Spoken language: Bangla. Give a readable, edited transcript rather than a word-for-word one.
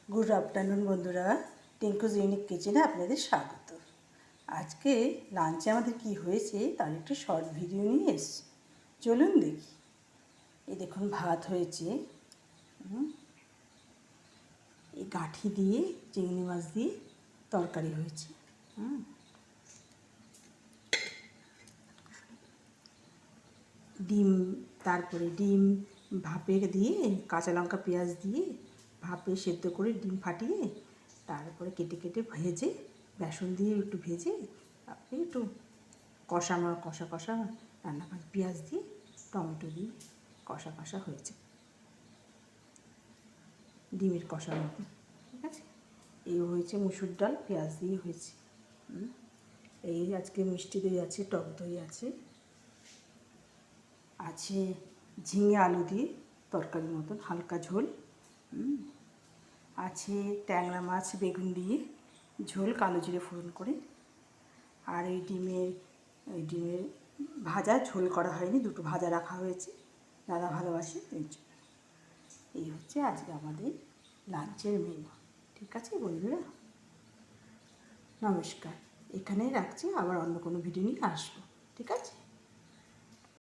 গুড আফটারনুন বন্ধুরা, টিঙ্কুজ ইউনিক কিচেনে আপনাদের স্বাগত। আজকে লাঞ্চে আমাদের কি হয়েছে তার একটু শর্ট ভিডিও নিয়ে এসেছি, চলুন দেখি। এই দেখুন ভাত হয়েছে, এই গাঁঠি দিয়ে চিংড়ি মাছ দিয়ে তরকারি হয়েছে, ডিম, তারপরে ডিম ভাপে দিয়ে কাঁচা লঙ্কা পেঁয়াজ দিয়ে ভাপে সেদ্ধ করে ডিম ফাটিয়ে তারপরে কেটে কেটে ভেজে বেসন দিয়ে একটু ভেজে আপনি একটু কষা কষা রান্না করেন, পেঁয়াজ দিয়ে টমেটো দিয়ে কষা কষা হয়েছে, ডিমের কষার মতো। ঠিক আছে, এই হয়েছে মুসুর ডাল পেঁয়াজ দিয়ে হয়েছে। এই আজকে মিষ্টি দই আছে, টক দই আছে, আছে ঝিঙে আলু দিয়ে তরকারির মতন হালকা ঝোল, আছে ট্যাংরা মাছ বেগুন দিয়ে ঝোল কালো জিরে ফোড়ন করে, আর এই ডিমের ভাজা ঝোল করা হয়নি, দুটো ভাজা রাখা হয়েছে, দাদা ভালোবাসে এই জন্য। এই হচ্ছে আজকে আমাদের লাঞ্চের মেনু। ঠিক আছে বন্ধুরা, নমস্কার, এখানেই রাখছি, আবার অন্য কোনো ভিডিও নিয়ে আসবো। ঠিক আছে।